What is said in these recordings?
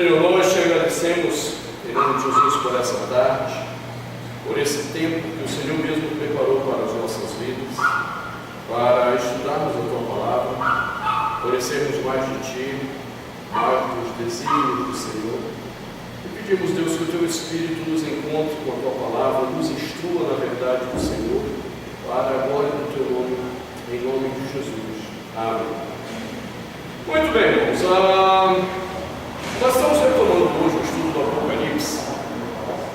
Senhor, nós te agradecemos em nome de Jesus por essa tarde, por esse tempo que o Senhor mesmo preparou para as nossas vidas, para estudarmos a Tua Palavra, conhecermos mais de Ti, mais dos desígnios do Senhor. E pedimos, Deus, que o Teu Espírito nos encontre com a Tua Palavra, nos instrua na verdade do Senhor, para a glória do Teu nome, em nome de Jesus. Amém. Muito bem, irmãos. Nós estamos retomando hoje o estudo do Apocalipse.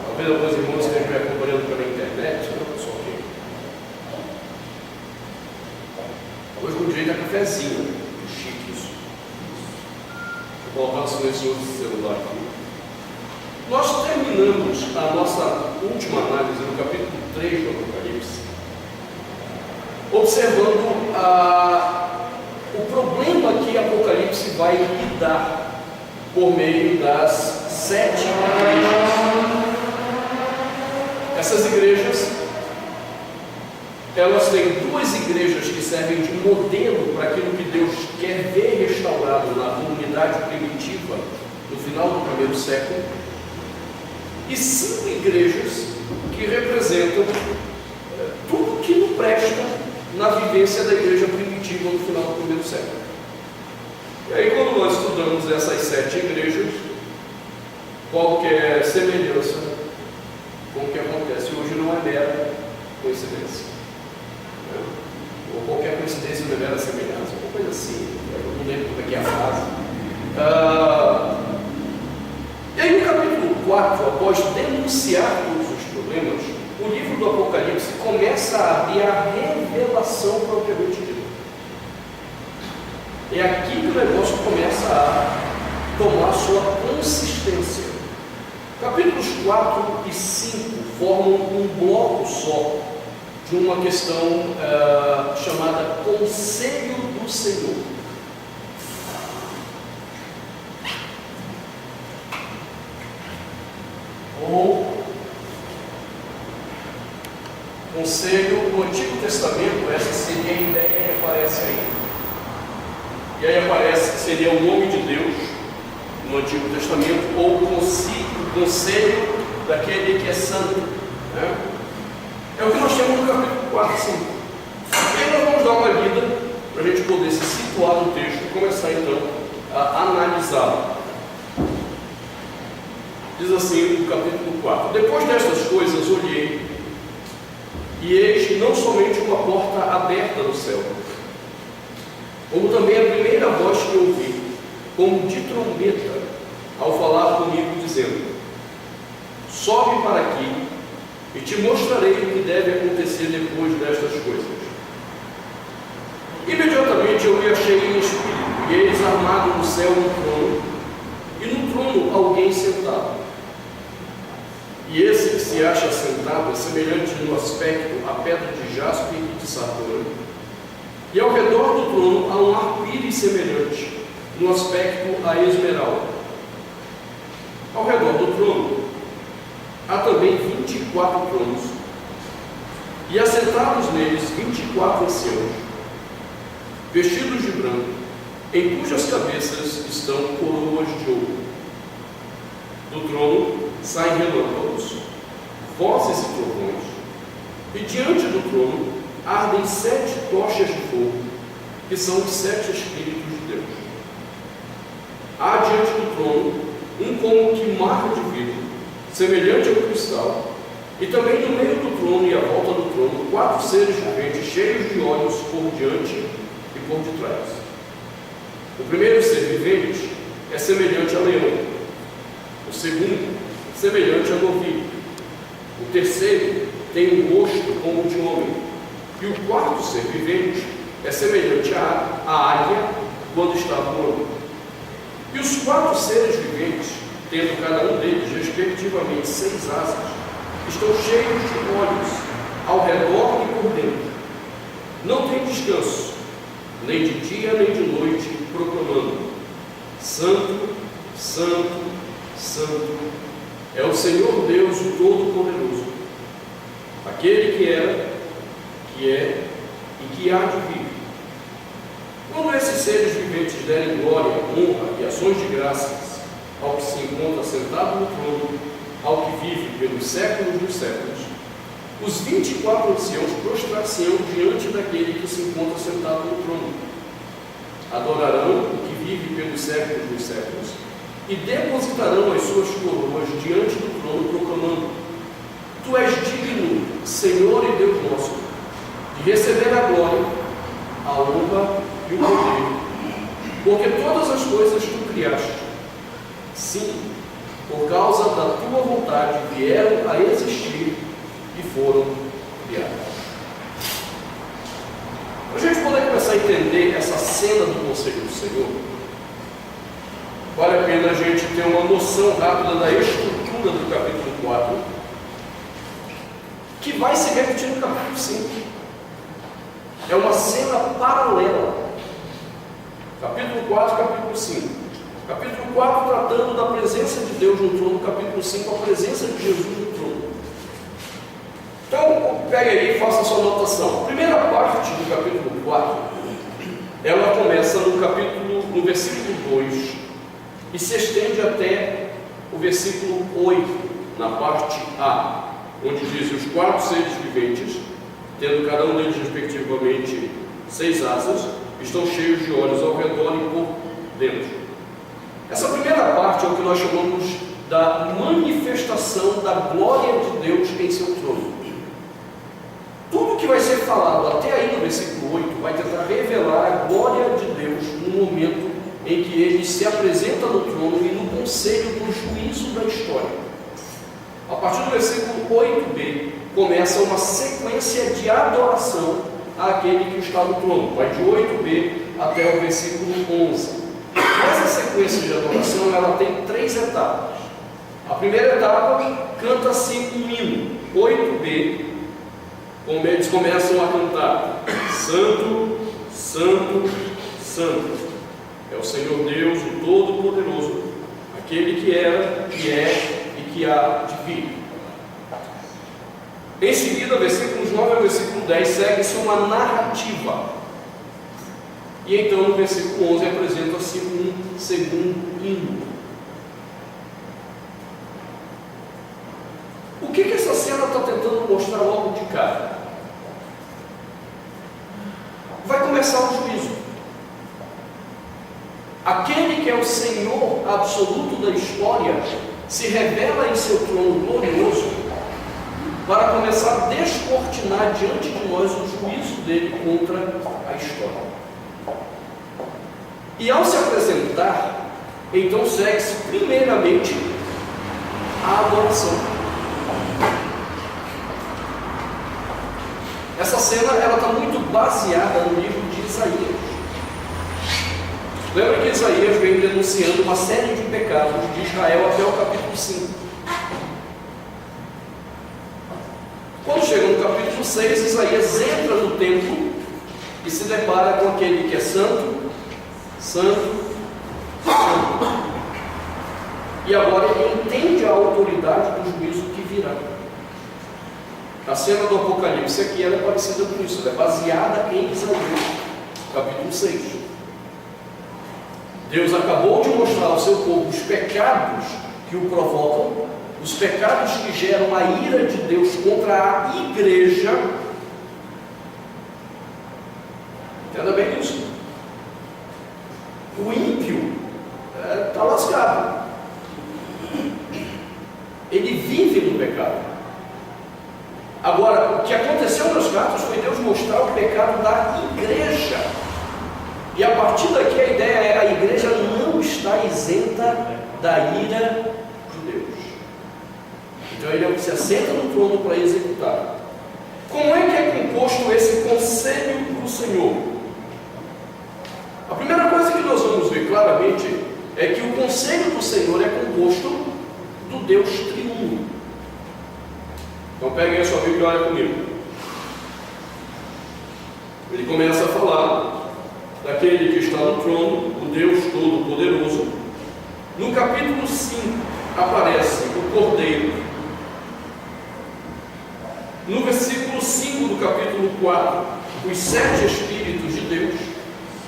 Talvez alguns irmãos estejam me acompanhando pela internet, né, pessoal? Hoje com direito a cafezinho, chique isso. Vou colocar o silencioso do celular aqui. Nós terminamos a nossa última análise no capítulo 3 do Apocalipse, observando o problema que Apocalipse vai lidar por meio das 7 igrejas. Essas igrejas, elas têm 2 igrejas que servem de modelo para aquilo que Deus quer ver restaurado na comunidade primitiva no final do primeiro século, e 5 igrejas que representam tudo que não presta na vivência da igreja primitiva no final do primeiro século. E aí, quando nós estudamos essas 7 igrejas, qualquer semelhança com o que acontece hoje não é mera coincidência, né? Ou qualquer coincidência não é mera semelhança, alguma coisa assim, eu não lembro como é que é a frase. E aí, no capítulo 4, após denunciar todos os problemas, o livro do Apocalipse começa a abrir a revelação propriamente dita. É aqui que o negócio começa a tomar sua consistência. Capítulos 4 e 5 formam um bloco só de uma questão chamada Conselho do Senhor. Ou Conselho do Antigo Testamento, essa seria a ideia que aparece aí. E aí aparece, seria o nome de Deus no Antigo Testamento, ou o conselho daquele que é santo, né? É o que nós temos no capítulo 4 e 5. E aí nós vamos dar uma lida para a gente poder se situar no texto e começar então a analisá-lo. Diz assim no capítulo 4: Depois destas coisas olhei, e eis não somente uma porta aberta no céu, como também a primeira voz que ouvi, como de trombeta, ao falar comigo, dizendo: Sobe para aqui, e te mostrarei o que deve acontecer depois destas coisas. Imediatamente eu me achei em espírito, e eis armado no céu um trono, e no trono alguém sentado. E esse que se acha sentado é semelhante no aspecto à pedra de jaspe e de sardônio, e ao redor do trono há um arco-íris semelhante, no aspecto à esmeralda. Ao redor do trono há também 24 tronos, e assentados neles 24 anciãos, vestidos de branco, em cujas cabeças estão coroas de ouro. Do trono saem relâmpagos, vozes e trovões, e diante do trono ardem 7 tochas de fogo, que são os 7 Espíritos de Deus. Há diante do trono um como que mar de vidro, semelhante ao cristal, e também no meio do trono e à volta do trono 4 seres viventes cheios de olhos por diante e por detrás. O primeiro ser vivente é semelhante a leão, o segundo semelhante a novilho, o terceiro tem um rosto como o de homem, e o quarto ser vivente é semelhante à águia quando está voando. E os 4 seres viventes, tendo cada um deles respectivamente 6 asas, estão cheios de olhos ao redor e por dentro. Não tem descanso, nem de dia nem de noite, proclamando: Santo, Santo, Santo é o Senhor Deus, o Todo-Poderoso, aquele que era, que é e que há de vir. Quando esses seres viventes derem glória, honra e ações de graças, ao que se encontra sentado no trono, ao que vive pelos séculos dos séculos, os 24 anciãos prostrar-se-ão diante daquele que se encontra sentado no trono. Adorarão o que vive pelos séculos dos séculos e depositarão as suas coroas diante do trono, proclamando: Tu és digno, Senhor e Deus nosso, de receber a glória, a honra e o poder, porque todas as coisas tu criaste. Sim, por causa da tua vontade vieram a existir e foram criadas. Para a gente poder começar a entender essa cena do conselho do Senhor, vale a pena a gente ter uma noção rápida da estrutura do capítulo 4, que vai se repetir no capítulo 5. É uma cena paralela. Capítulo 4, capítulo 5. Capítulo 4 tratando da presença de Deus no trono, capítulo 5 a presença de Jesus no trono. Então, pegue aí e faça a sua anotação. A primeira parte do capítulo 4, ela começa no versículo 2 e se estende até o versículo 8, na parte A, onde diz: os 4 seres viventes, tendo cada um deles respectivamente 6 asas, estão cheios de olhos ao redor e por dentro. Essa primeira parte é o que nós chamamos da manifestação da glória de Deus em seu trono. Tudo que vai ser falado até aí no versículo 8 vai tentar revelar a glória de Deus no momento em que ele se apresenta no trono e no conselho do juízo da história. A partir do versículo 8b começa uma sequência de adoração àquele que está no trono. Vai de 8b até o versículo 11. Essa sequência de adoração ela tem 3 etapas. A primeira etapa canta-se um hino. 8b, eles começam a cantar: Santo, Santo, Santo é o Senhor Deus, o Todo-Poderoso, aquele que era, que é e que há de vir. Em seguida, versículos 9 ao versículo 10 segue-se uma narrativa. E então no versículo 11 apresenta-se um segundo hino. O que essa cena está tentando mostrar logo de cara? Vai começar o juízo. Aquele que é o Senhor absoluto da história se revela em seu trono glorioso para começar a descortinar diante de nós o juízo dele contra a história. E ao se apresentar, então segue-se primeiramente a adoração. Essa cena está muito baseada no livro de Isaías. Lembra que Isaías vem denunciando uma série de pecados de Israel até o capítulo 5. Quando chega no capítulo 6, Isaías entra no templo e se depara com aquele que é santo, santo, santo. E agora ele entende a autoridade do juízo que virá. A cena do Apocalipse aqui é parecida com isso, ela é baseada em Isaías, capítulo 6. Deus acabou de mostrar ao seu povo os pecados que o provocam, os pecados que geram a ira de Deus contra a igreja. Entenda bem isso. O ímpio está lascado. Ele vive no pecado. Agora, o que aconteceu nos Cartas foi Deus mostrar o pecado da igreja. E a partir daqui a ideia é: a igreja não está isenta da ira de Deus. Então ele é o que se assenta no trono para executar. Como é que é composto esse conselho do Senhor? A primeira coisa que nós vamos ver claramente é que o conselho do Senhor é composto do Deus triuno. Então peguem a sua Bíblia e olhem comigo. Ele começa a falar daquele que está no trono, o Deus Todo-Poderoso. No capítulo 5 aparece o Cordeiro. No versículo 5 do capítulo 4, os 7 Espíritos de Deus.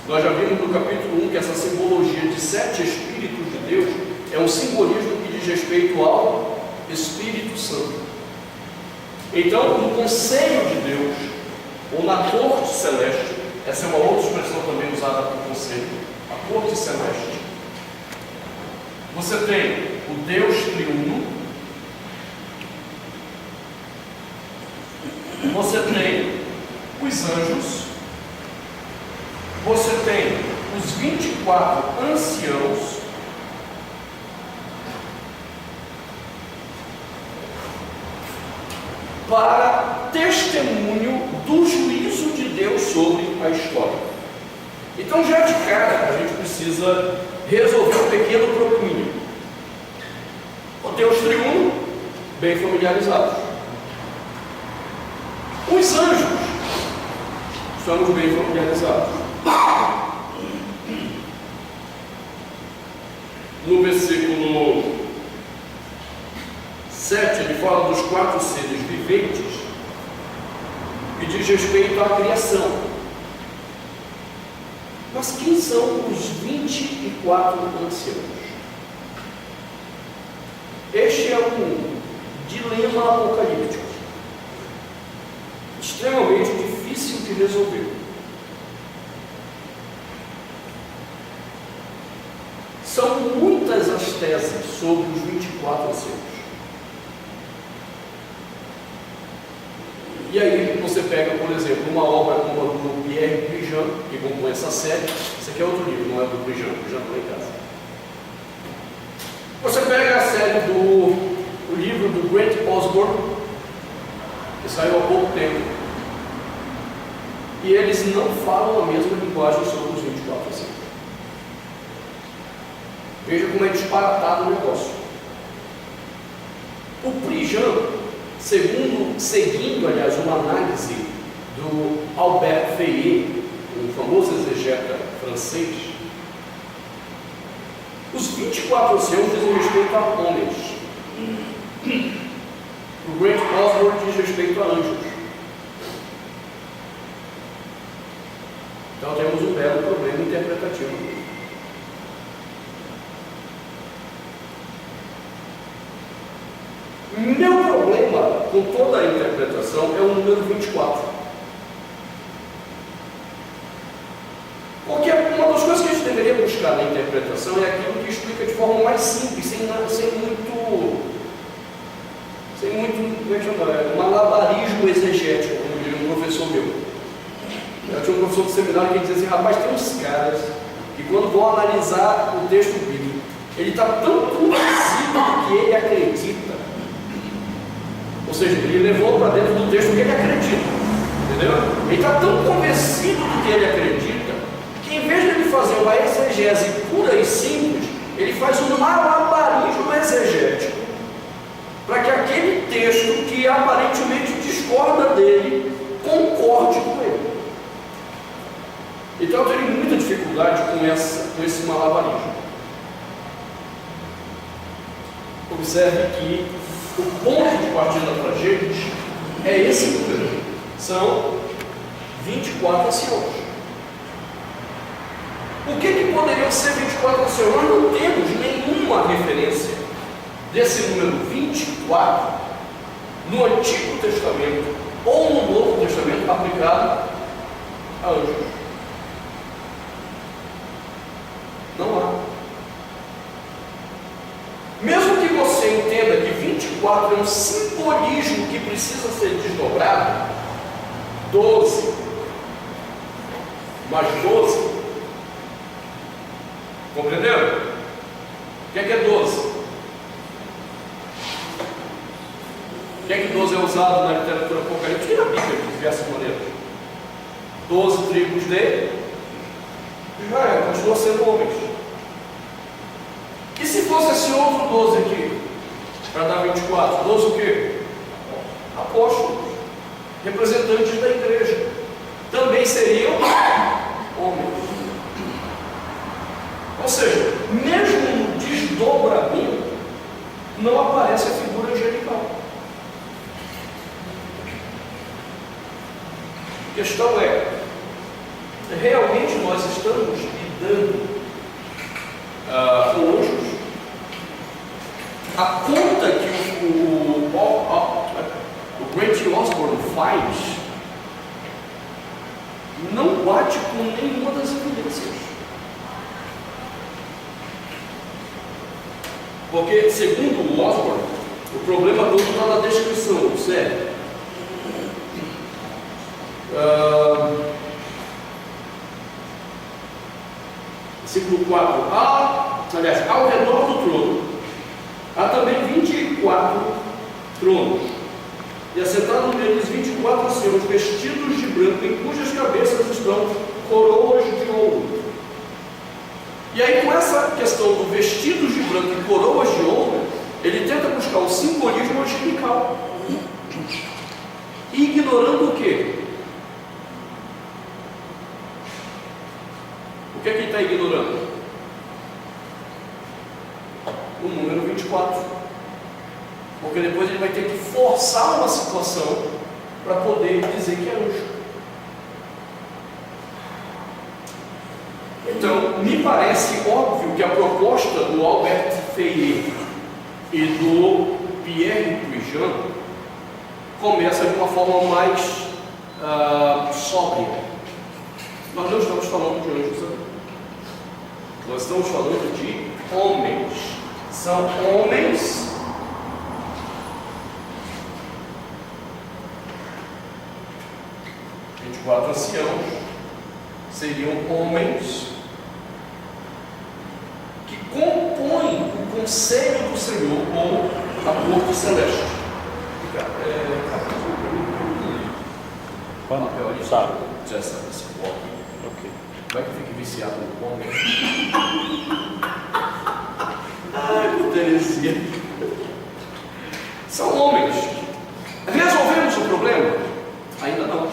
Nós já vimos no capítulo 1 que essa simbologia de 7 Espíritos de Deus é um simbolismo que diz respeito ao Espírito Santo. Então, no conselho de Deus, ou na corte celeste, essa é uma outra expressão também usada para o conselho, a corte celeste, você tem o Deus triuno, você tem os anjos, você tem os 24 anciãos, para testemunho do juízo de Deus sobre a história. Então, já de cara, a gente precisa resolver um pequeno probleminha. O Deus triuno, bem familiarizados. Os anjos, estamos bem familiarizados. No versículo 7, ele fala dos 4 seres viventes e diz respeito à criação. Mas quem são os 24 anciãos? Este é um dilema apocalíptico, extremamente difícil de resolver. São muitas as teses sobre os 24 anciãos. E aí você pega, por exemplo, uma obra como a do Pierre Brijan, que compõe essa série. Esse aqui é outro livro, não é do Brijan, o Brijan está em casa. Você pega a série o livro do Grant Osborne, que saiu há pouco tempo, e eles não falam a mesma linguagem sobre os 24 anciãos. Veja como é disparatado o negócio. O Brijan, seguindo, aliás, uma análise do Albert Fayet, um famoso exegeta francês, os 24 anciãos dizem respeito a homens. O Grant Osborne diz respeito a anjos. Então temos um belo problema interpretativo. Meu problema com toda a interpretação é o número 24. Porque uma das coisas que a gente deveria buscar na interpretação é aquilo que explica de forma mais simples, sem muito, como é que chama? Malabarismo exegético, como diria um professor meu. Eu tinha um professor de seminário que dizia assim: rapaz, tem uns caras que quando vão analisar o texto bíblico, ele está tão convencido do que ele acredita. Ou seja, ele levou para dentro do texto o que ele acredita, entendeu? Ele está tão convencido do que ele acredita, que em vez de ele fazer uma exegese pura e simples, ele faz um malabarismo exegético, para que aquele texto que aparentemente discorda dele, concorde com ele. Então eu tenho muita dificuldade com esse malabarismo. Observe que o ponto de partida para a gente é esse número. São 24 anciãos. O que poderiam ser 24 anciãos? Nós não temos nenhuma referência desse número 24 no Antigo Testamento ou no Novo Testamento aplicado a anjos. Não há. Mesmo que você entenda que 24 é um simbolismo que precisa ser desdobrado, 12 mais 12, compreenderam? O que é 12? O que é que 12 é usado na literatura apocalíptica e na Bíblia de diversas maneiras? 12 tribos de Israel, continua sendo homens. E se fosse esse outro 12 aqui, para dar 24, 12 o quê? Apóstolos, representantes da igreja, também seriam homens. Ou seja, mesmo no desdobramento, não aparece a figura angelical. A questão é, realmente nós estamos lidando com anjos? A conta que o Grant Osborne faz não bate com nenhuma das evidências. Porque, segundo o Osborne, o problema todo está na descrição, certo? Versículo 4. Ao redor do trono há também 24 tronos, e assentados neles 24 anciãos vestidos de branco, em cujas cabeças estão coroas de ouro. E aí, com essa questão do vestidos de branco e coroas de ouro, ele tenta buscar o simbolismo angelical, ignorando o quê? O que é que ele está ignorando? O número 24. Porque depois ele vai ter que forçar uma situação para poder dizer que é anjo. Então, me parece óbvio que a proposta do Albert Feyer e do Pierre Puijan começa de uma forma mais sóbria. Nós não estamos falando de anjos, sabe? Nós estamos falando de homens. São homens quatro anciãos, seriam homens que compõem o conselho do Senhor ou a corte celeste. Quando? Sabe? Já sabe esse bloco. Ok. Vai que fique viciado no homem. Ai, que Terezinha. São homens. Resolvemos o problema? Ainda não.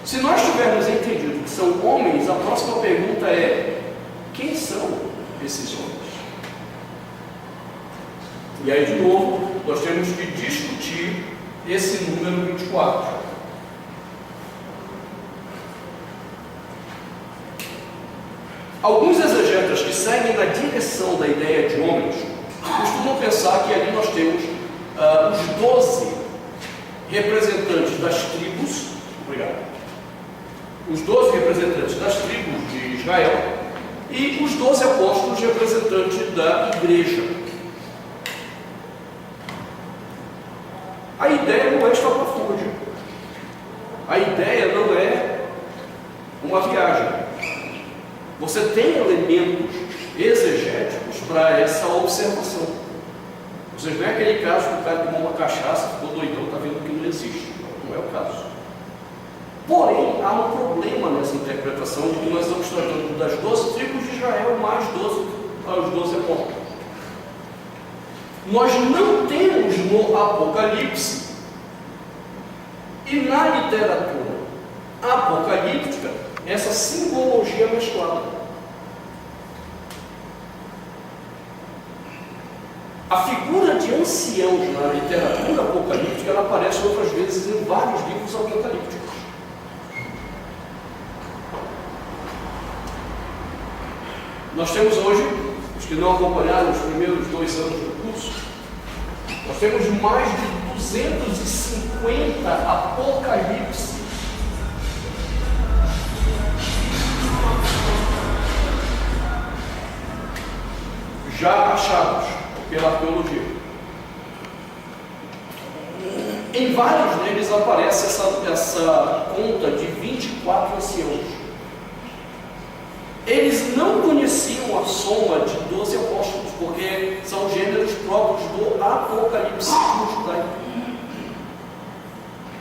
Se nós tivermos entendido que são homens, a próxima pergunta é: quem são esses homens? E aí, de novo, nós temos que discutir esse número 24. Alguns exegetas que seguem na direção da ideia de homens costumam pensar que ali nós temos os 12 representantes das tribos. Obrigado. Os 12 representantes das tribos de Israel e os 12 apóstolos representantes da igreja. A ideia não é estapafúrdia. A ideia não é uma viagem. Você tem elementos exegéticos para essa observação. Vocês veem aquele caso que o cara tomou uma cachaça, ficou doidão, está vendo que não existe. Não é o caso. Porém, há um problema nessa interpretação de que nós estamos tratando das 12 tribos de Israel mais os 12 apóstolos. Nós não temos no Apocalipse e na literatura apocalíptica essa simbologia mesclada. A figura de anciãos na literatura apocalíptica ela aparece outras vezes em vários livros apocalípticos. Nós temos hoje, os que não acompanharam os primeiros 2 anos do curso, nós temos mais de 250 apocalipse já achados pela arqueologia. Em vários deles aparece essa conta de 24 anciãos. Eles não conheciam a soma de 12 apóstolos, porque são gêneros próprios do Apocalipse judaico.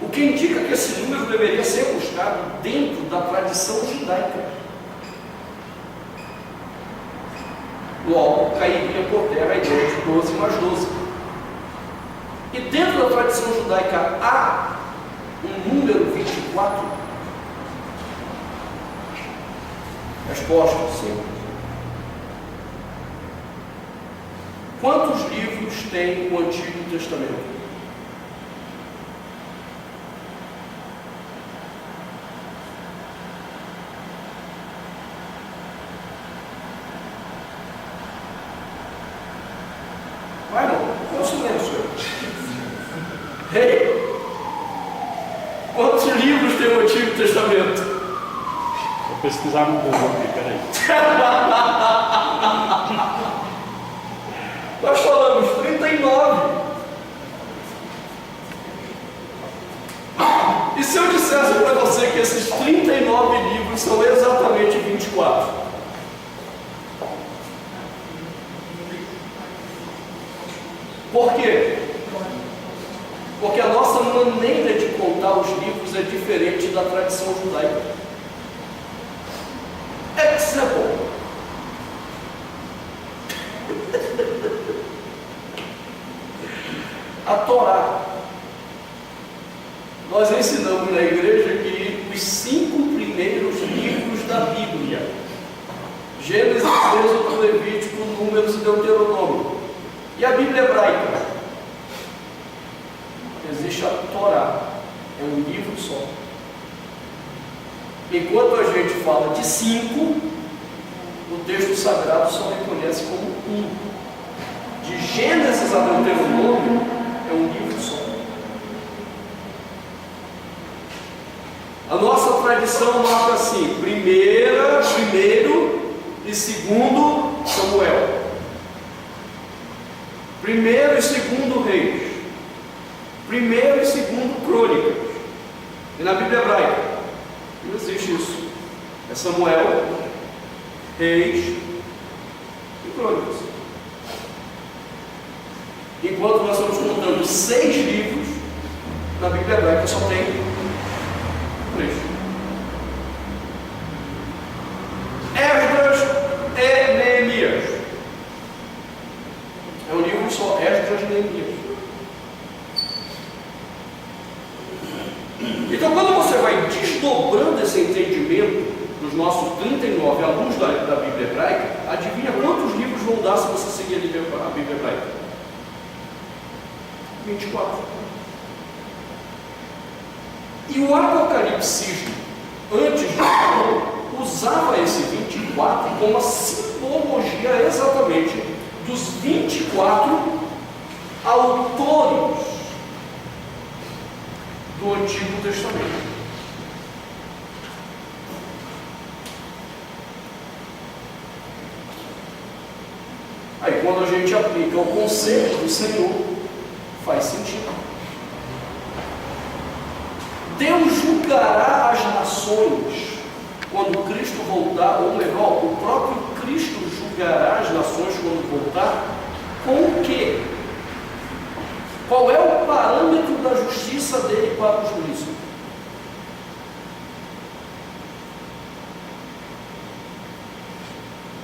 O que indica que esse número deveria ser buscado dentro da tradição judaica. Logo, cairia por terra a ideia de 12 mais 12. E dentro da tradição judaica há um número 24? Resposta, sim. Quantos livros tem o Antigo Testamento? Vai Ei, quantos livros tem o Antigo Testamento? Vou pesquisar no Google aqui, peraí. Nós falamos 39. E se eu dissesse para você que esses 39 livros são exatamente 24? Por quê? Porque a nossa maneira de contar os livros é diferente da tradição judaica. Exemplo. A Torá. Nós ensinamos na igreja que os 5 primeiros livros da Bíblia, Gênesis, Êxodo, Levítico, Números e Deuteronômio, e a Bíblia hebraica, existe a Torá, é um livro só. Enquanto a gente fala de 5, o texto sagrado só reconhece como 1. De Gênesis a Deuteronômio é um livro só. A nossa tradição marca assim: primeiro e segundo Samuel, primeiro e segundo Reis, primeiro e segundo Crônicas. E na Bíblia hebraica não existe isso. É Samuel, Reis e Crônicas. Enquanto nós estamos contando 6 livros, na Bíblia hebraica só tem 3. Esdras e Neemias. É um livro só, Esdras e Neemias. Então, quando você vai desdobrando esse entendimento dos nossos 39 à luz da Bíblia hebraica, adivinha quantos livros vão dar se você seguir a Bíblia hebraica? 24. E o Apocalipse, antes de usava esse 24 como a simbologia exatamente dos 24 autores do Antigo Testamento. Aí quando a gente aplica o conceito do Senhor, faz sentido. Deus julgará as nações quando Cristo voltar, ou melhor, o próprio Cristo julgará as nações quando voltar, com o quê? Qual é o parâmetro da justiça dele para o juízo?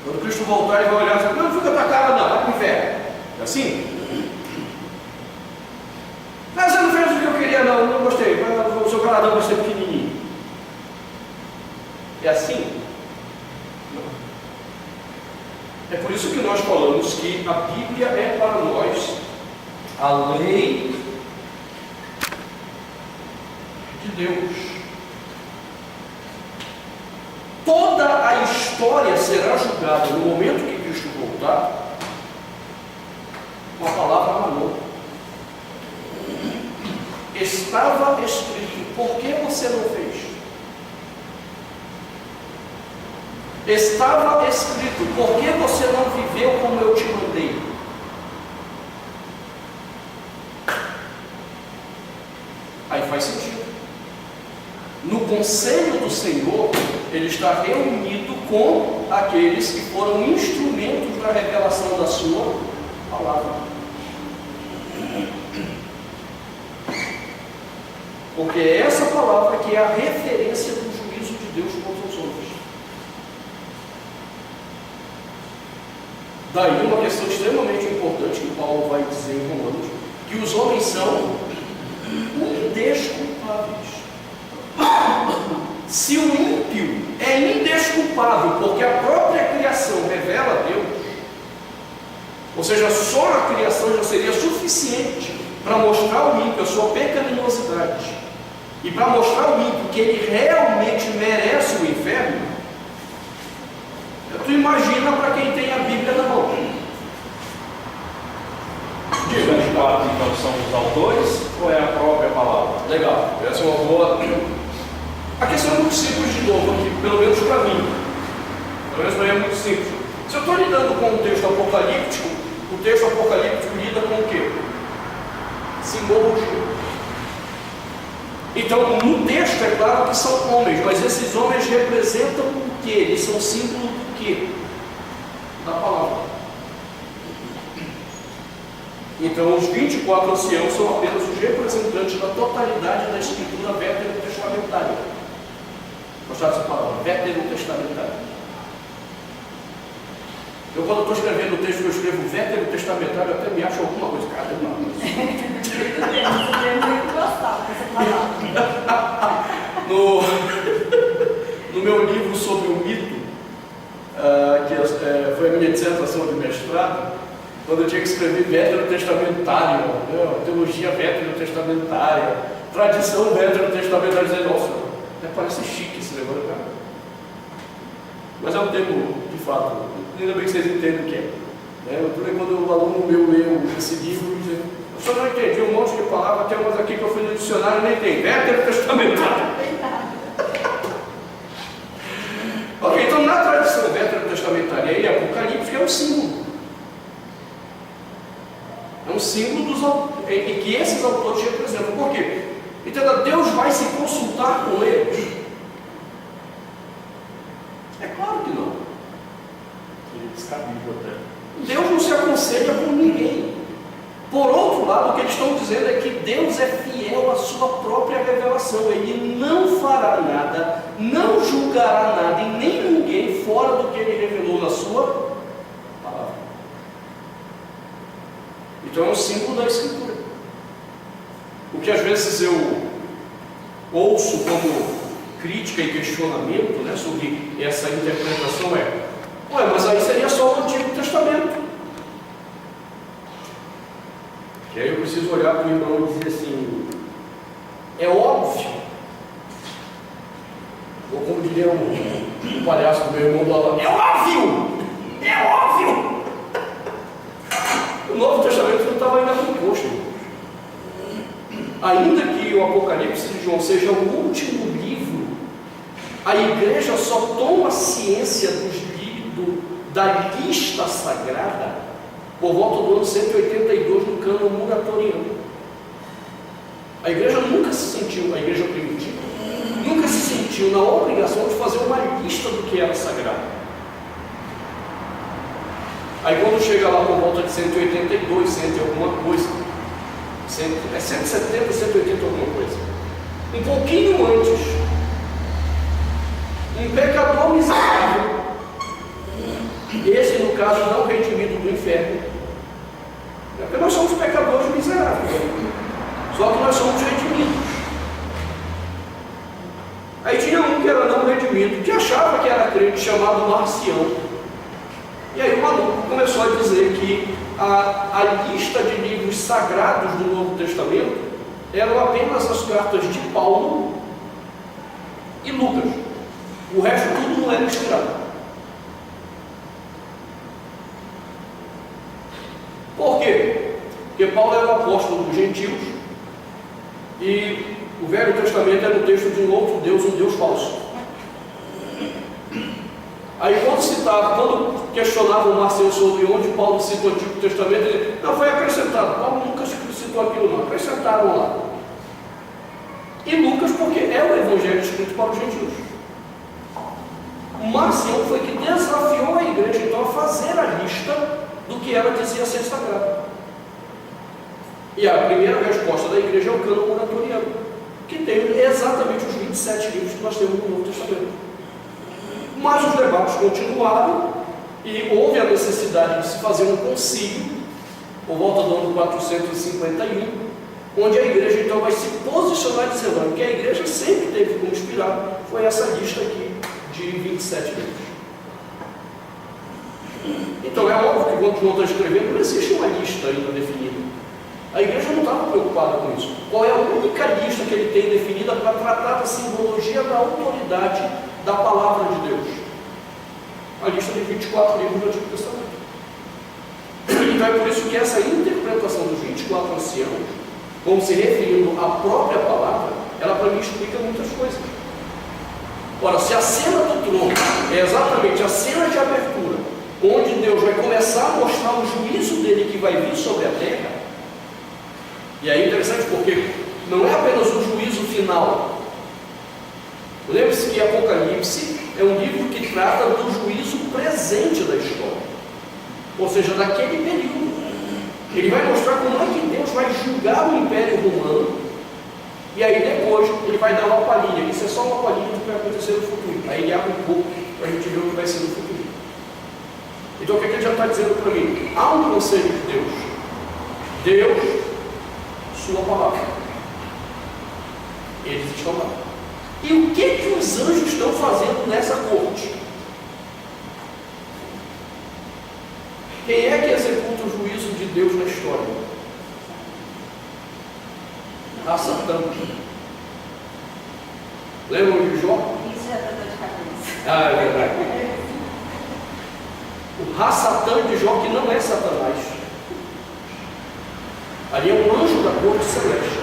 Quando Cristo voltar, ele vai olhar e dizer: não fica pra cara, não, vai pro inferno. É assim? Não, você não fez o que eu queria, não gostei. O seu caladão vai ser pequenininho. É assim? Não. É por isso que nós falamos que a Bíblia é para nós a lei de Deus. Toda a história será julgada no momento que Cristo voltar com a palavra na mão. Estava escrito, por que você não fez? Estava escrito, por que você não viveu como eu te mandei? Aí faz sentido. No conselho do Senhor, ele está reunido com aqueles que foram instrumentos da revelação da sua palavra. Porque é essa palavra que é a referência do juízo de Deus contra os homens. Daí uma questão extremamente importante que Paulo vai dizer em Romanos, que os homens são indesculpáveis. Se o ímpio é indesculpável porque a própria criação revela a Deus, ou seja, só a criação já seria suficiente para mostrar ao ímpio a sua pecaminosidade e para mostrar ao ímpio que ele realmente merece o inferno, tu imagina para quem tem a Bíblia na mão. Os 24 então são os autores, ou é a própria palavra? Legal, essa é uma boa. A questão é muito simples de novo aqui, pelo menos para mim. Pelo menos para mim é muito simples. Se eu estou lidando com um texto apocalíptico, o texto apocalíptico lida com o quê? Simbologia. Então, no texto é claro que são homens, mas esses homens representam o quê? Eles são símbolo do quê? Da palavra. Então, os 24 anciãos são apenas os representantes da totalidade da escritura veterotestamentária. Gostaram dessa palavra? Veterotestamentária. Eu, quando estou escrevendo o texto que eu escrevo veterotestamentário, eu até me acho alguma coisa. Cara, no meu livro sobre o mito, que foi a minha dissertação de mestrado, quando eu tinha que escrever veterotestamentário, teologia veterotestamentária, tradição veterotestamentária, eu dizia, nossa, até parece chique esse negócio, cara. Mas é um termo, de fato, ainda bem que vocês entendem o que é. Quando o aluno meu leu esse livro, diz, eu só não entendi um monte de palavras, tem umas aqui que eu fui no dicionário e nem tem. Veterotestamentário. Ok, então na tradição veterotestamentária e apocalíptica é um símbolo. É um símbolo em que esses autores representam. Por quê? Então Deus vai se consultar com eles. É claro que não. Descabível até. Deus não se aconselha com ninguém. Por outro lado, o que eles estão dizendo é que Deus é fiel à sua própria revelação. Ele não fará nada, não julgará nada e nem ninguém fora do que ele revelou na sua palavra. Então é um símbolo da Escritura. O que às vezes eu ouço como crítica e questionamento, né, sobre essa interpretação é: ué, mas aí seria só o Antigo Testamento. E aí eu preciso olhar para o irmão e dizer assim: é óbvio, ou como diria um palhaço do meu irmão do Alão, é óbvio! É óbvio! O Novo Testamento não estava ainda composto. Ainda que o Apocalipse de João seja o último livro, a igreja só toma ciência da lista sagrada por volta do ano 182 no cânon muratoriano. A igreja nunca se sentiu, a igreja primitiva, nunca se sentiu na obrigação de fazer uma lista do que era sagrado. Aí quando chega lá por volta de 182, 100 e alguma coisa, 170, 180 alguma coisa, um pouquinho antes, um pecador miserável, esse no caso não redimido do inferno, porque nós somos pecadores miseráveis, só que nós somos redimidos. Aí tinha um que era não redimido, que achava que era crente, chamado Marcião. E aí o maluco começou a dizer que a lista de livros sagrados do Novo Testamento eram apenas as cartas de Paulo e Lucas. O resto tudo não era inspirado. Por quê? Porque Paulo era o apóstolo dos gentios e o Velho Testamento era o texto de um outro Deus, um Deus falso. Aí quando questionava o Marcião sobre onde Paulo cita o Antigo Testamento, ele não foi acrescentado. Paulo nunca citou aquilo não, acrescentaram lá. E Lucas, porque é o Evangelho escrito para os gentios. O Marcião foi que desafiou a igreja então a fazer a lista do que ela dizia ser sagrado. E a primeira resposta da igreja é o cânon muratoriano, que tem exatamente os 27 livros que nós temos no Novo Testamento. Mas os debates continuaram e houve a necessidade de se fazer um concílio, por volta do ano 451, onde a igreja então vai se posicionar dizendo que a igreja sempre teve como inspirar, foi essa lista aqui de 27 livros. Então é óbvio que quando João está escrevendo, não existe uma lista ainda definida. A igreja não estava preocupada com isso. Qual é a única lista que ele tem definida para tratar da simbologia da autoridade da palavra de Deus? A lista de 24 livros do Antigo Testamento. Então é por isso que essa interpretação dos 24 anciãos como se referindo à própria palavra, ela para mim explica muitas coisas. Ora, se a cena do trono é exatamente a cena de abertura, onde Deus vai começar a mostrar o juízo dele que vai vir sobre a terra, e aí é interessante porque não é apenas o juízo final. Lembre-se que Apocalipse é um livro que trata do juízo presente da história, ou seja, daquele período. Ele vai mostrar como é que Deus vai julgar o Império Romano, e aí depois ele vai dar uma palhinha. Isso é só uma palhinha do que vai acontecer no futuro. Aí ele abre um pouco para a gente ver o que vai ser no futuro. Então o que é que ele já está dizendo para mim? Há um conselho de Deus. Deus, sua palavra. Eles estão lá. E o que os anjos estão fazendo nessa corte? Quem é que executa o juízo de Deus na história? A Satã. Lembram de Jó? Isso já está dor de cabeça. Ah, é verdade. O Ra-Satã de Jó, que não é Satanás. Ali é um anjo da corte celeste,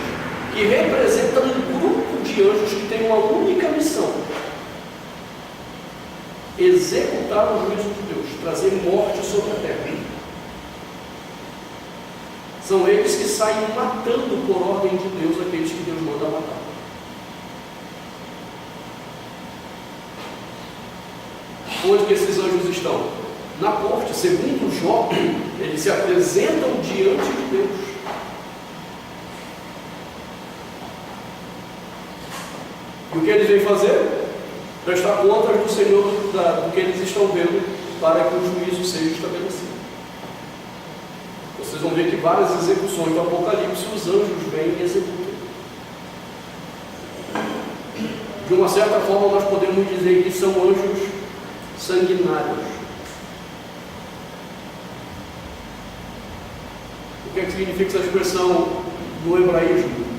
que representa um grupo de anjos que tem uma única missão: executar o juízo de Deus, trazer morte sobre a terra. São eles que saem matando por ordem de Deus aqueles que Deus manda matar. Onde que esses anjos estão? Na corte. Segundo Jó, eles se apresentam diante de Deus. E o que eles vêm fazer? Prestar contas do Senhor, do que eles estão vendo, para que o juízo seja estabelecido. Vocês vão ver que várias execuções do Apocalipse, os anjos vêm e executam. De uma certa forma, nós podemos dizer que são anjos sanguinários. O que é que significa essa expressão no hebraísmo?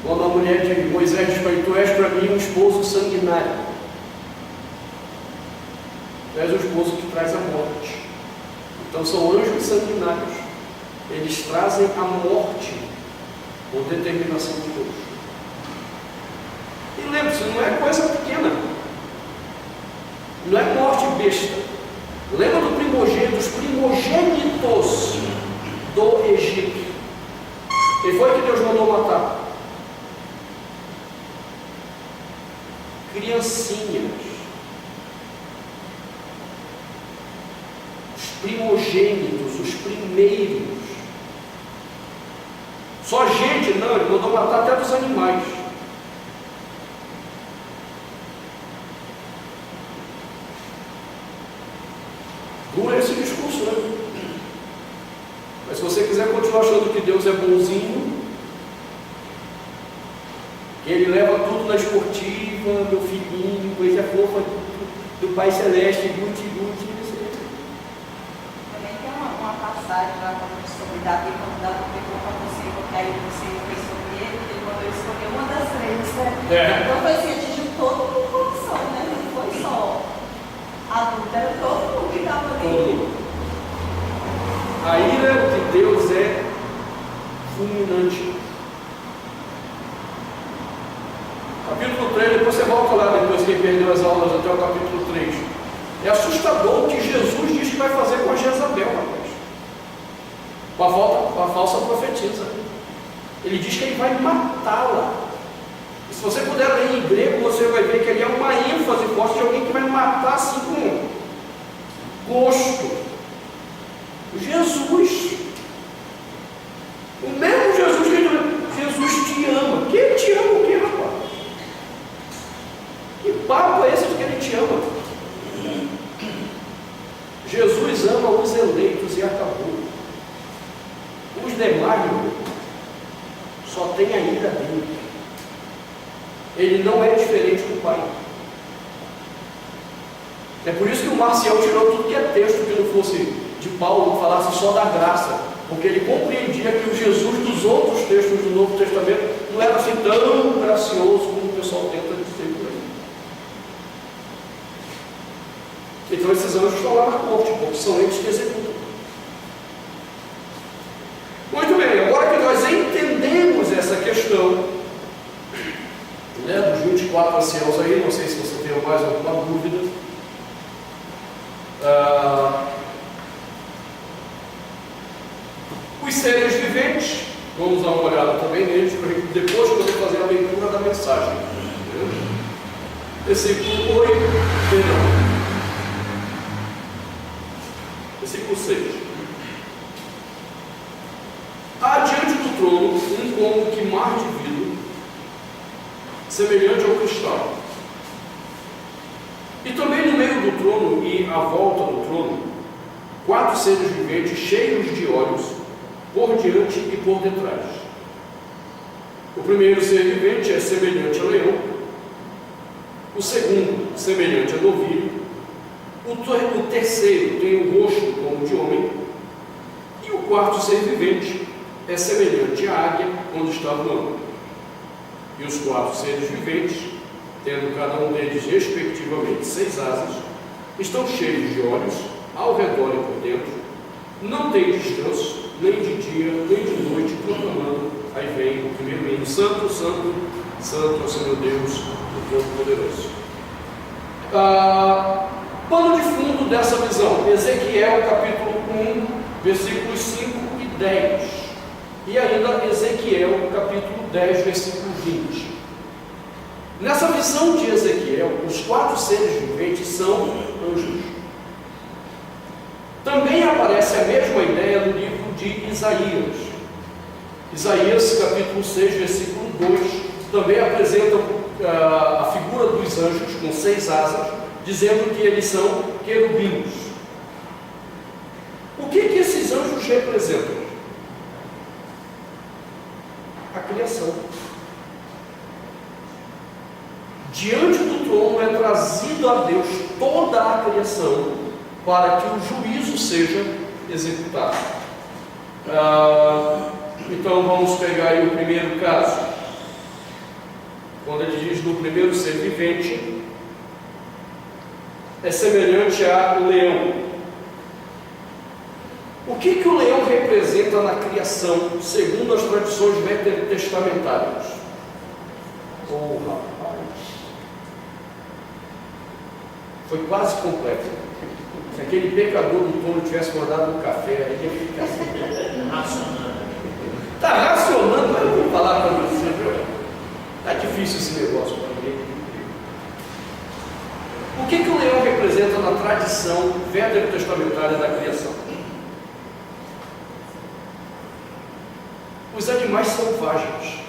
Quando a mulher de Moisés diz para ele: tu és para mim um esposo sanguinário. Tu és o esposo que traz a morte. Então são anjos sanguinários. Eles trazem a morte por determinação de Deus. E lembre-se, não é coisa pequena. Não é morte besta. Lembra do primogênito, dos primogênitos do Egito. Quem foi que Deus mandou matar? Criancinhas. Primogênitos, os primeiros. Só gente, não, ele mandou matar até dos animais. Dura esse discurso, né? Mas se você quiser continuar achando que Deus é bonzinho, ele leva tudo na esportiva, meu filhinho, coisa fofa do Pai Celeste, guti. Passagem lá sobre Davi, quando Davi pegou para você, porque aí você fez sobre ele, ele mandou escolher uma das três, né? Então foi assim, atingiu todo mundo em condição, né? Não foi só adulto, era todo mundo que estava ali. A ira de Deus é fulminante. Capítulo 3, depois você volta lá, depois que perdeu as aulas até o capítulo 3. É assustador o que Jesus diz que vai fazer com a Jezabel, rapaz. Com a falsa profetisa. Ele diz que ele vai matá-la. E se você puder ler em grego, você vai ver que ali é uma ênfase forte de alguém que vai matar assim com gosto. Jesus. O mesmo Jesus que ele diz: Jesus te ama. Que ele te ama o quê, rapaz? Que papo é esse de que ele te ama? Jesus ama os eleitos e acabou. Os demais, só tem a ira dele. Ele não é diferente do Pai. É por isso que o Marcial tirou tudo que é texto que não fosse de Paulo, falasse só da graça, porque ele compreendia que o Jesus dos outros textos do Novo Testamento não era assim tão gracioso como o pessoal tenta dizer por aí. Então esses anjos estão lá na corte, porque são eles que executam. Muito bem, agora que nós entendemos 4 anciãos aí, não sei se você tem mais alguma dúvida. Os seres viventes, vamos dar uma olhada também neles, para depois poder fazer a leitura da mensagem. Versículo 8, perdão. Versículo 6. Há diante do trono um como que mar de vidro, semelhante ao cristal. E também no meio do trono e à volta do trono, 4 seres viventes cheios de olhos, por diante e por detrás. O primeiro ser vivente é semelhante a leão, o segundo semelhante a novilho, o terceiro tem o rosto como de homem, e o quarto ser vivente é semelhante à águia quando está voando. E os 4 seres viventes, tendo cada um deles respectivamente 6 asas, estão cheios de olhos ao redor e por dentro, não têm descanso, nem de dia, nem de noite, proclamando. Aí vem o primeiro hino: Santo, Santo, Santo é o Senhor Deus, o Todo-Poderoso. Pano de fundo dessa visão: Ezequiel capítulo 1, versículos 5 e 10, e ainda Ezequiel capítulo 10, versículo 20. Nessa visão de Ezequiel, os 4 seres viventes são anjos. Também aparece a mesma ideia no livro de Isaías. Isaías capítulo 6, versículo 2, também apresenta a figura dos anjos com 6 asas, dizendo que eles são querubins. O que esses anjos representam? A criação. Diante do trono é trazido a Deus toda a criação para que o juízo seja executado. Então vamos pegar aí o primeiro caso, quando ele diz no primeiro ser vivente é semelhante a leão. O que o leão representa na criação, segundo as tradições veterotestamentárias? Oh, rapaz, foi quase completo. Se aquele pecador do trono tivesse mandado um café, aí ia ficar assim, racionando. Está racionando, mas eu vou falar para você, viu? Está difícil esse negócio para mim. O que o leão representa na tradição veterotestamentária da criação? Os animais selvagens.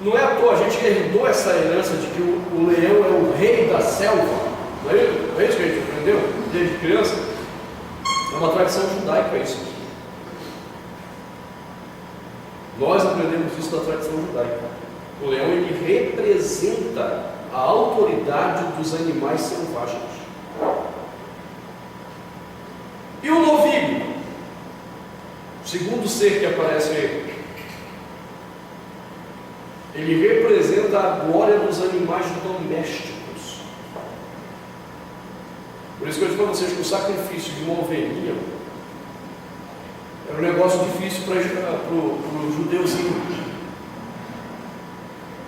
Não é à toa, a gente herdou essa herança de que o leão é o rei da selva. Não é isso que a gente aprendeu desde criança? É uma tradição judaica isso. Nós aprendemos isso na tradição judaica. O leão, ele representa a autoridade dos animais selvagens. E o novilho, o segundo ser que aparece aí, ele representa a glória dos animais domésticos. Por isso que eu digo para vocês que o sacrifício de uma ovelhinha era um negócio difícil para o judeuzinho.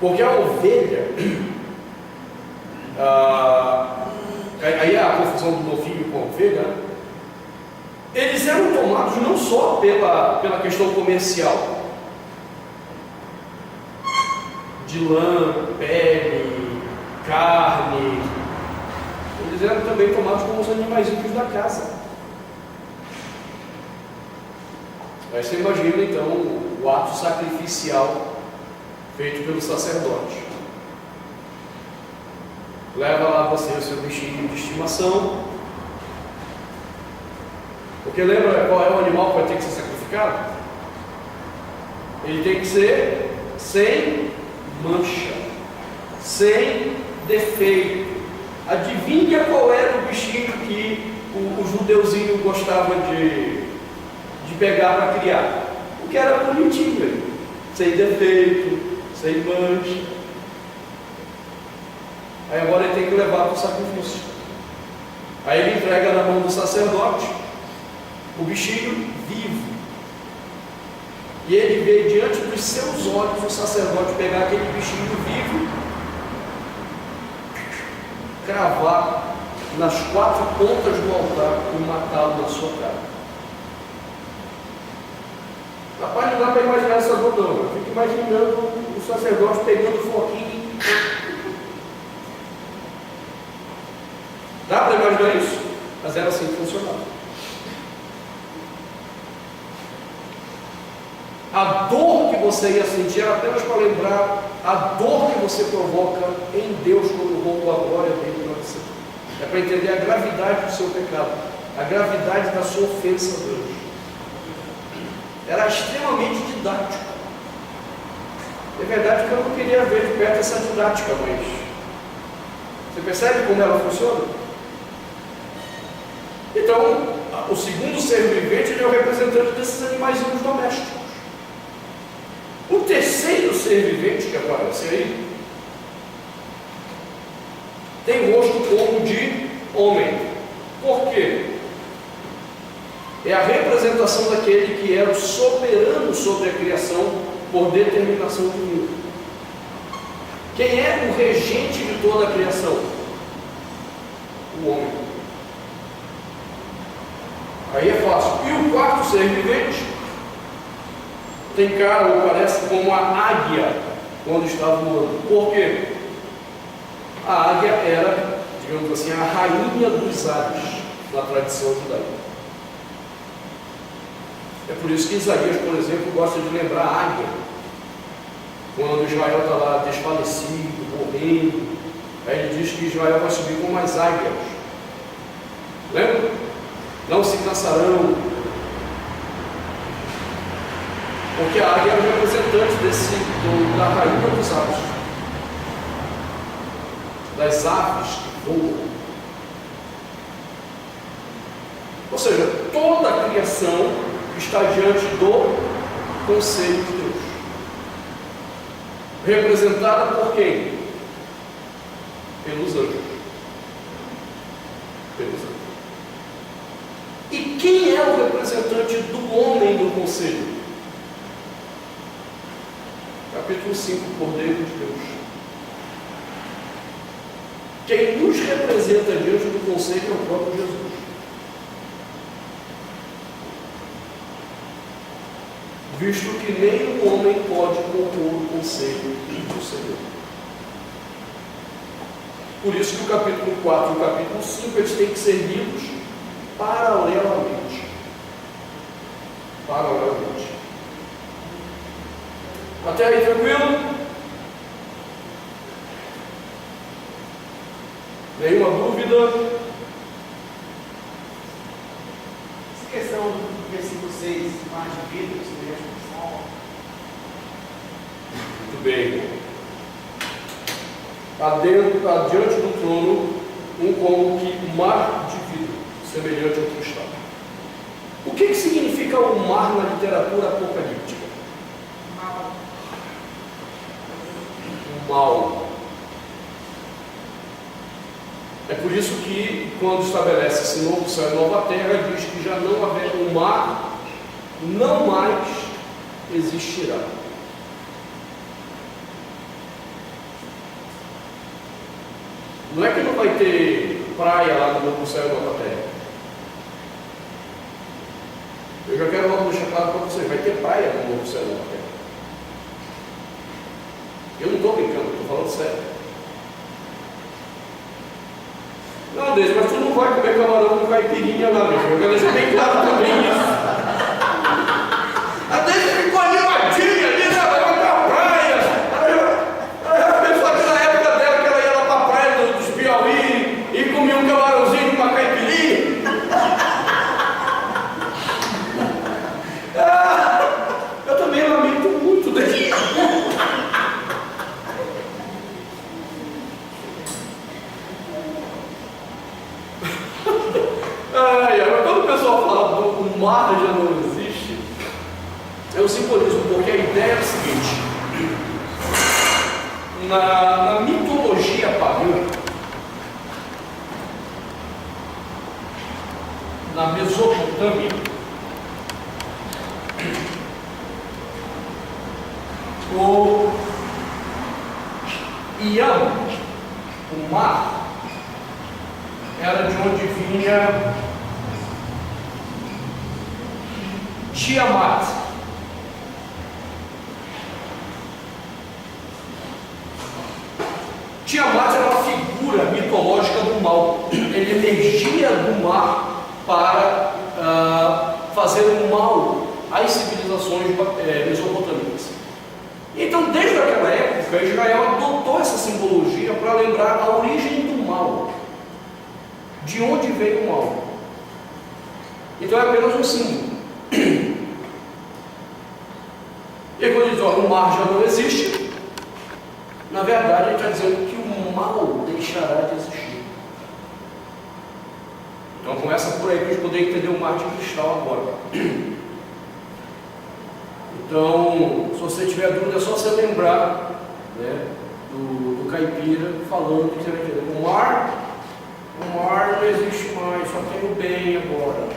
Porque a ovelha, aí a confusão do novilho com a ovelha, eles eram tomados não só pela questão comercial, de lã, pele, carne, eles eram também tomados como os animaizinhos da casa. Aí você imagina então o ato sacrificial feito pelo sacerdote. Leva lá você o seu bichinho de estimação, porque lembra qual é o animal que vai ter que ser sacrificado? Ele tem que ser sem mancha, sem defeito. Adivinha qual era o bichinho que o judeuzinho gostava de pegar para criar? O que era bonitinho, sem defeito, sem mancha. Aí agora ele tem que levar para o sacrifício. Aí ele entrega na mão do sacerdote o bichinho vivo. E ele vê diante dos seus olhos o sacerdote pegar aquele bichinho vivo, cravar nas 4 pontas do altar e matá-lo na sua cara. Rapaz, não dá para imaginar essa dor não. Eu fico imaginando o sacerdote pegando o foquinho. Dá para imaginar isso? Mas era assim que funcionava. A dor que você ia sentir era apenas para lembrar a dor que você provoca em Deus quando rouba a glória dele para você. É para entender a gravidade do seu pecado, a gravidade da sua ofensa a Deus. Era extremamente didático. É verdade que eu não queria ver de perto essa didática, mas você percebe como ela funciona? Então, o segundo ser vivente ele é o representante desses animaizinhos domésticos. O terceiro ser vivente que aparece aí tem rosto como de homem. Por quê? É a representação daquele que era o soberano sobre a criação por determinação divina. Quem é o regente de toda a criação? O homem. Aí é fácil. E o quarto ser vivente tem cara ou parece como a águia quando está voando. Por quê? A águia era, digamos assim, a rainha dos ares na tradição judaica. É por isso que Isaías, por exemplo, gosta de lembrar a águia. Quando Israel está lá desfalecido, morrendo, aí ele diz que Israel vai subir como as águias. Lembra? Não se cansarão. Porque a águia é o representante da rainha dos aves, das aves que voam. Ou seja, toda a criação está diante do conselho de Deus. Representada por quem? Pelos anjos. Pelos anjos. E quem é o representante do homem no conselho? Capítulo 5, Cordeiro de Deus. Quem nos representa diante do conselho é o próprio Jesus. Visto que nem o homem pode compor o conselho do Senhor. Por isso que o capítulo 4 e o capítulo 5 eles têm que ser lidos paralelamente. Paralelamente. Até aí, tranquilo? Nenhuma dúvida? Essa questão do versículo 6, mais de vida, que seria a função. Muito bem. Está diante do trono como que mar de vidro, semelhante ao cristal. O que significa o mar na literatura apocalíptica? Mal. É por isso que quando estabelece esse novo céu e nova terra, diz que já não haverá o mar, não mais existirá. Não é que não vai ter praia lá no novo céu e nova terra. Eu já quero logo deixar claro para vocês, vai ter praia no novo céu e nova terra. Eu não estou brincando, estou falando sério. Não, Deus, mas tu não vai comer camarão com caipirinha lá, meu filho. Eu quero deixar bem claro também isso. A Deus ficou animadinha ali, né? Vai pra praia. A pessoa que na época dela que ela ia lá pra praia dos Piauí e comia um camarãozinho com uma caipirinha. Eu também lamento muito dele. Quando o pessoal fala do mar já não existe, eu simbolizo, porque a ideia é a seguinte: na mitologia pagã, na Mesopotâmia, O Iam, o mar, era de onde vinha Tiamat. Tiamat era uma figura mitológica do mal. Ele emergia do mar para fazer o mal às civilizações mesopotâmicas. Então, desde aquela época, Israel adotou essa simbologia para lembrar a origem do mal, de onde veio o mal. Então é apenas um símbolo. E quando ele diz, o mar já não existe, na verdade ele está dizendo que o mal deixará de existir. Então começa por aí para a gente poder entender o mar de cristal agora. Então, se você tiver dúvida, é só você lembrar, né, do caipira falando que você vai entender. O mar não existe mais, só tem o bem agora.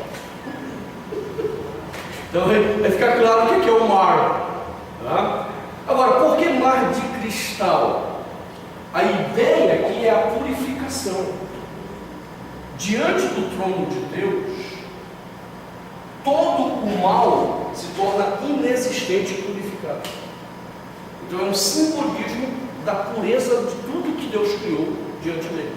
Então vai ficar claro o que é o mar. Tá? Agora, por que mar de cristal? A ideia aqui é a purificação. Diante do trono de Deus, todo o mal se torna inexistente e purificado. Então é um simbolismo da pureza de tudo que Deus criou diante dele.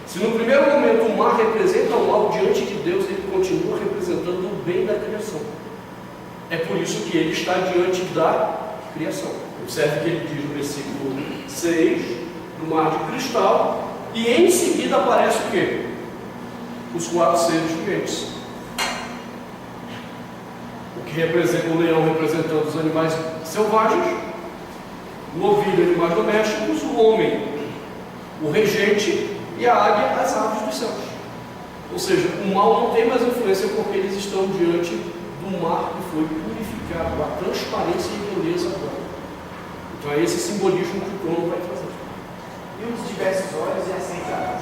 Se no primeiro momento o mar representa o mal diante de Deus, ele continua representando o bem da criação. É por isso que ele está diante da criação. Observe que ele diz no versículo 6, do mar de cristal, e em seguida aparece o quê? Os 4 seres viventes. O que representa o leão representando os animais selvagens, o novilho, animais domésticos, o homem, o regente, e a águia, as aves dos céus. Ou seja, o mal não tem mais influência porque eles estão diante do mar que foi purificado, a transparência e beleza agora. Então é esse simbolismo que o trono vai fazer. E os diversos olhos e as 6 asas?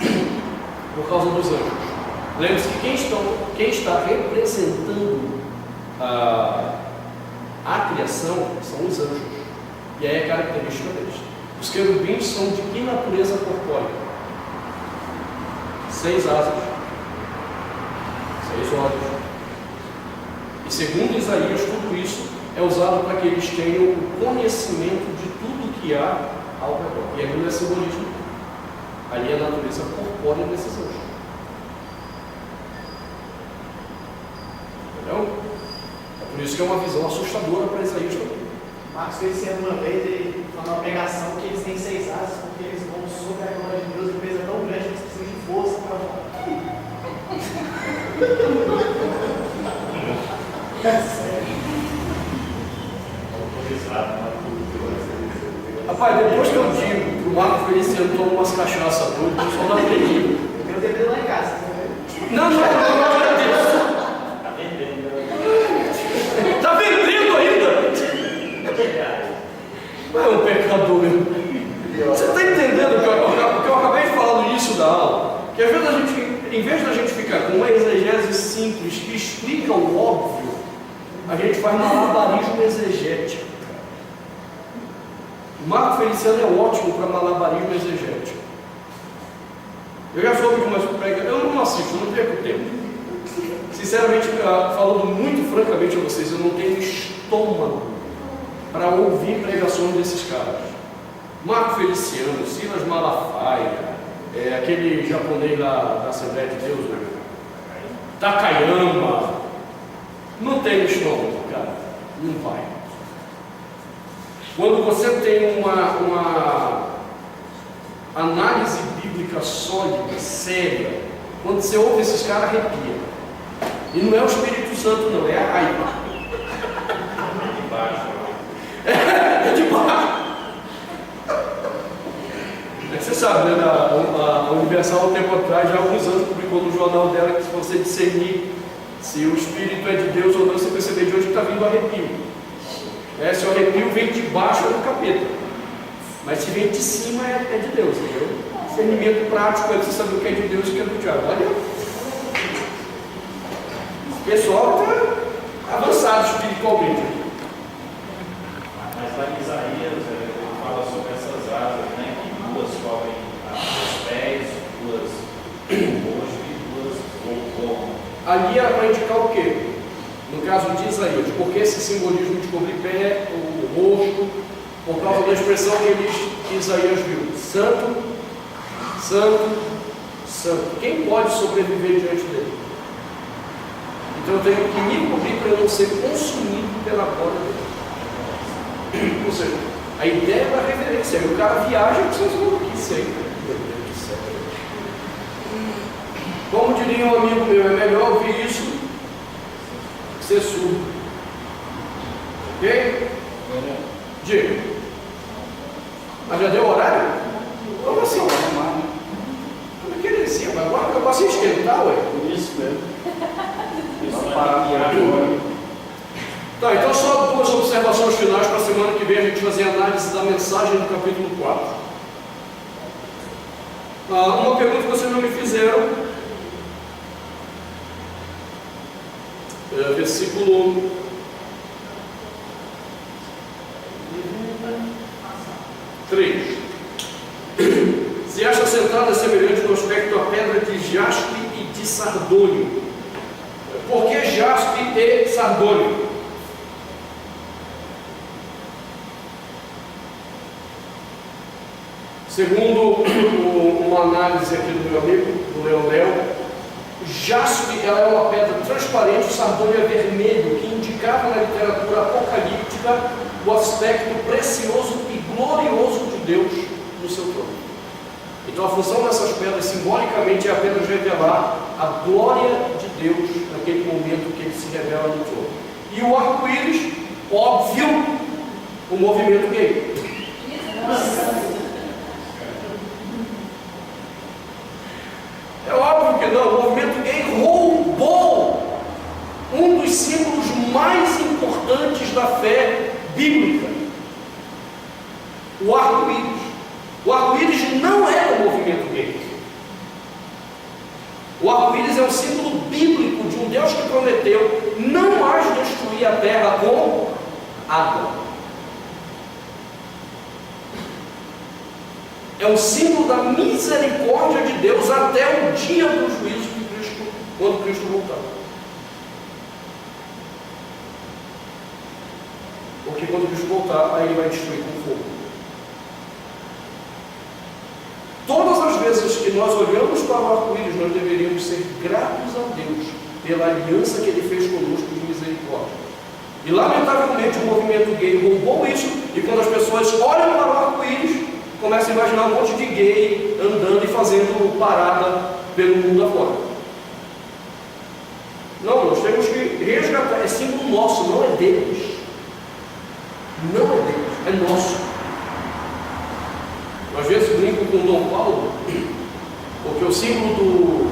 Por causa dos anjos. Lembre-se que quem está representando a criação são os anjos. E aí é característica deles. Os querubins são de que natureza corpórea? 6 asas, 6 olhos. E segundo Isaías, tudo isso é usado para que eles tenham o conhecimento de tudo que há ao redor. E ali não é simbolismo. Ali é a natureza corpórea desses anjos. Entendeu? É por isso que é uma visão assustadora para Isaías também. Marcos Feliciano uma vez, ele falou uma pregação que eles têm 6 asas porque eles vão sobre a glória de Deus e empresa tão grande que eles precisam de força para voar. Rapaz, depois que eu digo pro Marco Feliciano tomar umas cachaças doidas, o pessoal não acredita. Eu tenho DVD lá em casa. Não, não acredito. Está vendendo ainda? Não é um pecador mesmo. Você está entendendo o que eu acabei de falar no início da aula? Que às vezes a gente, em vez da gente ficar com uma exegese simples que explica o óbvio, a gente faz malabarismo exegético. O Marco Feliciano é ótimo para malabarismo exegético. Eu já soube de umas pregações, eu não assisto, eu não perco tempo. Sinceramente, falando muito francamente a vocês, eu não tenho estômago para ouvir pregações desses caras. Marco Feliciano, Silas Malafaia, aquele japonês da Assembleia de Deus, né? Takayama. Não tem estômago, cara. Não vai. Quando você tem uma análise bíblica sólida, séria, quando você ouve esses caras, arrepia. E não é o Espírito Santo, não, é a raiva. De baixo. É de baixo. Você sabe, né? A Universal, um tempo atrás, já há alguns anos, publicou no jornal dela que se você discernir se o Espírito é de Deus ou não, você perceber de onde está vindo o arrepio. Se o arrepio vem de baixo é do capeta, mas se vem de cima é de Deus, entendeu? Discernimento prático é você saber o que é de Deus e o que é do diabo. Olha, o pessoal está avançado espiritualmente. Mas lá em Isaías, ele fala sobre essas asas, né? Que duas cobrem os pés, duas o rosto e duas voam. Ali era para indicar o quê? No caso de Isaías, porque esse simbolismo de cobrir pé, o rosto, por causa da expressão que Isaías viu: santo, santo, santo. Quem pode sobreviver diante dele? Então eu tenho que me cobrir para eu não ser consumido pela glória dele. Ou seja, a ideia da reverência. Aí o cara viaja e precisa que sempre. Meu Deus do céu. Como diria um amigo meu, é melhor ouvir isso que ser surdo. Ok? Diga. Mas já deu horário? Como assim? Como que ele dizia? Mas agora eu passei a esquentar, ué. Isso mesmo. Vamos parar agora. Tá, então só duas observações finais para a semana que vem a gente fazer a análise da mensagem do capítulo 4. Uma pergunta que vocês não me fizeram. Versículo 3. Se esta sentada é semelhante no aspecto à pedra de jaspe e de sardônio. Por que jaspe e sardônio? Segundo uma análise aqui do meu amigo, do Leonel, jaspe ela é uma pedra transparente, o sardônio é vermelho, que indicava na literatura apocalíptica o aspecto precioso e glorioso de Deus no seu trono. Então a função dessas pedras simbolicamente é apenas revelar a glória de Deus naquele momento que ele se revela no trono. E o arco-íris, óbvio, o movimento gay. É óbvio que não, o movimento gay roubou um dos símbolos mais importantes da fé bíblica, o arco-íris. O arco-íris não é o movimento gay. O arco-íris é um símbolo bíblico de um Deus que prometeu não mais destruir a terra com água. É um símbolo da misericórdia de Deus até o dia do juízo de Cristo, quando Cristo voltar. Porque quando Cristo voltar, aí ele vai destruir com fogo. Todas as vezes que nós olhamos para o arco-íris, nós deveríamos ser gratos a Deus pela aliança que Ele fez conosco de misericórdia. E lamentavelmente o movimento gay roubou isso, e quando as pessoas olham para o arco-íris, começam a imaginar um monte de gay andando e fazendo parada pelo mundo afora. Não, nós temos que resgatar, é símbolo nosso, não é deles. Não é deles, é nosso. Às vezes brinco com o Dom Paulo, porque o símbolo do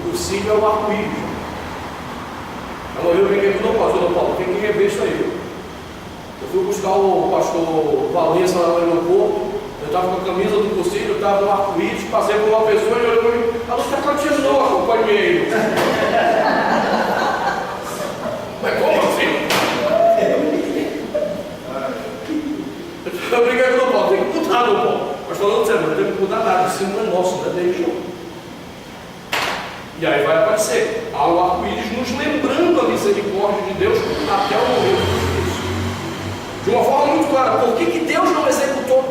cursilho é o arco-íris. Então eu brinquei com o Dom Paulo, tem que rever isso aí. Eu fui buscar o pastor Valença lá no aeroporto, eu estava com a camisa do cursilho, eu estava no arco-íris, passei por uma pessoa e olhou para mim, a luta continua, companheiro. Mas como assim? Eu brinquei com o Dom Paulo, tem que mudar, Dom Paulo. Mas falando sério, não tem que mudar nada, o símbolo é nosso, não é deles não. E aí vai aparecer há o arco-íris nos lembrando a misericórdia de Deus até o momento do juízo. De uma forma muito clara, por que Deus não executou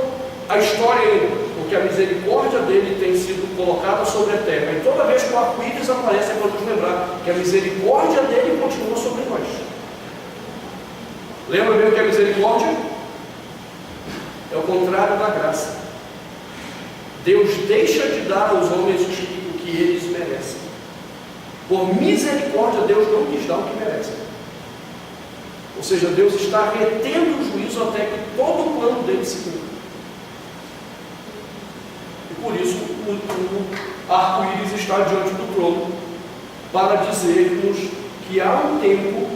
a história ainda? Porque a misericórdia dele tem sido colocada sobre a terra. E toda vez que o arco-íris aparece é para nos lembrar que a misericórdia dele continua sobre nós. Lembra bem o que é misericórdia? É o contrário da graça. Deus deixa de dar aos homens o que eles merecem. Por misericórdia, Deus não lhes dá o que merecem. Ou seja, Deus está retendo o juízo até que todo o plano dele se cumpra. E por isso o arco-íris está diante do trono para dizer-nos que há um tempo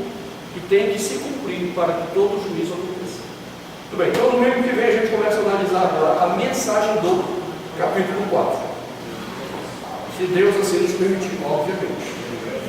que tem que se cumprir para que todo o juízo aconteça. Muito bem, então no domingo que vem a gente começa a analisar agora a mensagem do capítulo 4. Se Deus assim nos permitir, obviamente.